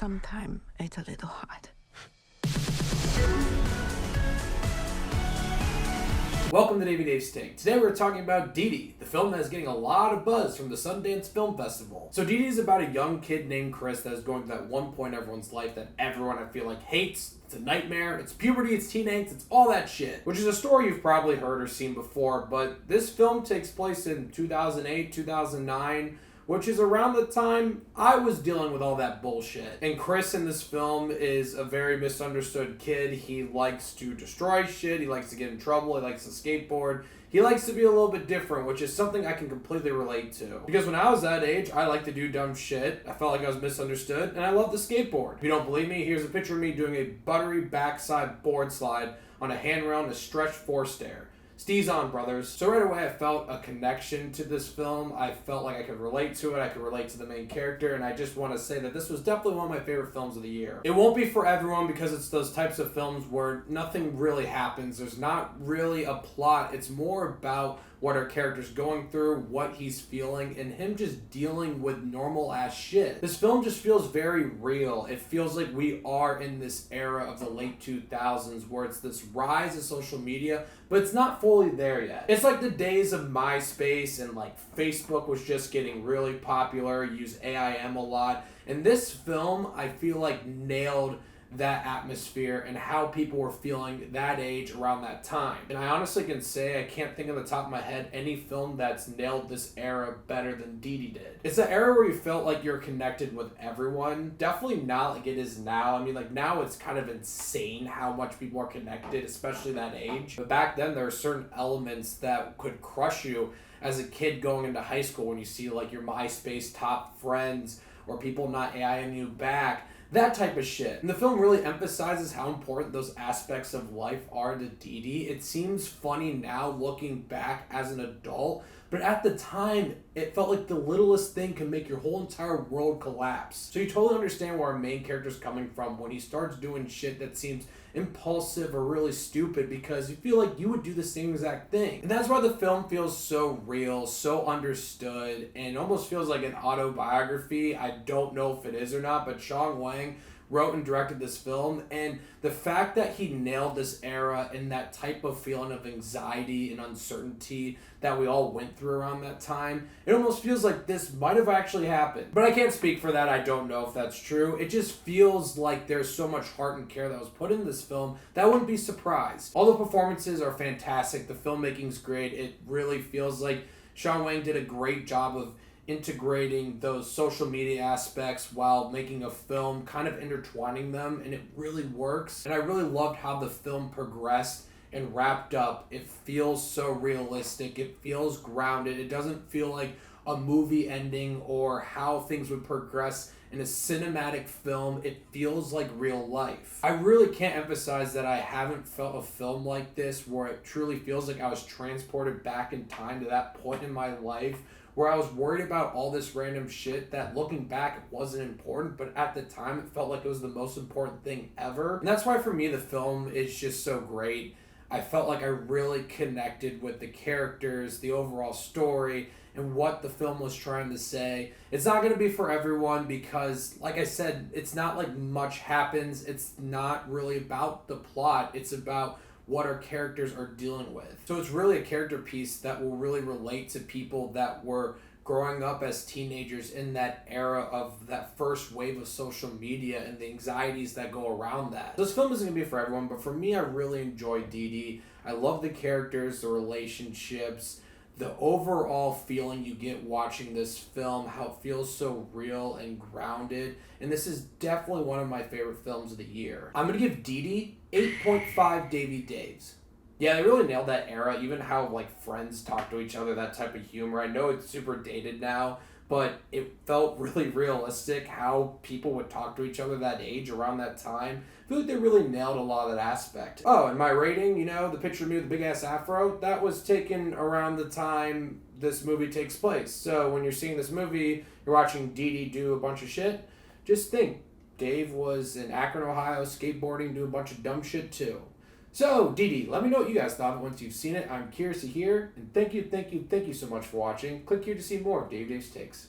Sometimes it's a little hard. Welcome to Davy's Take. Today we're talking about Dìdi, the film that is getting a lot of buzz from the Sundance Film Festival. So Dìdi is about a young kid named Chris that is going through that one point in everyone's life that everyone I feel like hates. It's a nightmare, it's puberty, it's teen angst, it's all that shit. Which is a story you've probably heard or seen before, but this film takes place in 2008, 2009, which is around the time I was dealing with all that bullshit. And Chris in this film is a very misunderstood kid. He likes to destroy shit, he likes to get in trouble, he likes to skateboard. He likes to be a little bit different, which is something I can completely relate to. Because when I was that age, I liked to do dumb shit. I felt like I was misunderstood, and I loved to skateboard. If you don't believe me, here's a picture of me doing a buttery backside board slide on a handrail and a stretch forced air. Steez on, brothers. So right away I felt a connection to this film. I felt like I could relate to it. I could relate to the main character, and I just want to say that this was definitely one of my favorite films of the year. It won't be for everyone because it's those types of films where nothing really happens. There's not really a plot. It's more about what our character's going through, what he's feeling, and him just dealing with normal ass shit. This film just feels very real. It feels like we are in this era of the late 2000s where it's this rise of social media, but it's not fully there yet. It's like the days of MySpace and like Facebook was just getting really popular, use AIM a lot. And this film, I feel like nailed that atmosphere and how people were feeling that age around that time. And I honestly can say I can't think on the top of my head any film that's nailed this era better than Dìdi did. It's the era where you felt like you're connected with everyone. Definitely not like it is now. I mean, like now it's kind of insane how much people are connected, especially that age. But back then there are certain elements that could crush you as a kid going into high school when you see like your MySpace top friends or people not AIM you back. That type of shit. And the film really emphasizes how important those aspects of life are to Dìdi. It seems funny now looking back as an adult, but at the time, it felt like the littlest thing can make your whole entire world collapse. So you totally understand where our main character's coming from when he starts doing shit that seems impulsive or really stupid because you feel like you would do the same exact thing. And that's why the film feels so real, so understood, and almost feels like an autobiography. I don't know if it is or not, but Sean Wang wrote and directed this film, and the fact that he nailed this era and that type of feeling of anxiety and uncertainty that we all went through around that time, it almost feels like this might have actually happened. But I can't speak for that. I don't know if that's true. It just feels like there's so much heart and care that was put in this film that I wouldn't be surprised. All the performances are fantastic. The filmmaking's great. It really feels like Sean Wang did a great job of integrating those social media aspects while making a film, kind of intertwining them, and it really works. And I really loved how the film progressed and wrapped up. It feels so realistic, it feels grounded, it doesn't feel like a movie ending or how things would progress in a cinematic film. It feels like real life. I really can't emphasize that I haven't felt a film like this where it truly feels like I was transported back in time to that point in my life where I was worried about all this random shit that looking back it wasn't important, but at the time it felt like it was the most important thing ever. And that's why for me the film is just so great. I felt like I really connected with the characters, the overall story, and what the film was trying to say. It's not going to be for everyone because, like I said, it's not like much happens. It's not really about the plot. It's about what our characters are dealing with. So it's really a character piece that will really relate to people that were growing up as teenagers in that era of that first wave of social media and the anxieties that go around that. This film isn't going to be for everyone, but for me, I really enjoyed Dìdi. I love the characters, the relationships, the overall feeling you get watching this film, how it feels so real and grounded. And this is definitely one of my favorite films of the year. I'm going to give Dìdi 8.5 Davey Daves. Yeah, they really nailed that era, even how like friends talk to each other, that type of humor. I know it's super dated now, but it felt really realistic how people would talk to each other that age around that time. I feel like they really nailed a lot of that aspect. Oh, and my rating, you know, the picture of me with the big ass afro, that was taken around the time this movie takes place. So when you're seeing this movie, you're watching Dìdi do a bunch of shit, just think, Dave was in Akron, Ohio, skateboarding, doing a bunch of dumb shit too. So, Dìdi, let me know what you guys thought once you've seen it. I'm curious to hear. And thank you so much for watching. Click here to see more of Dave's Takes.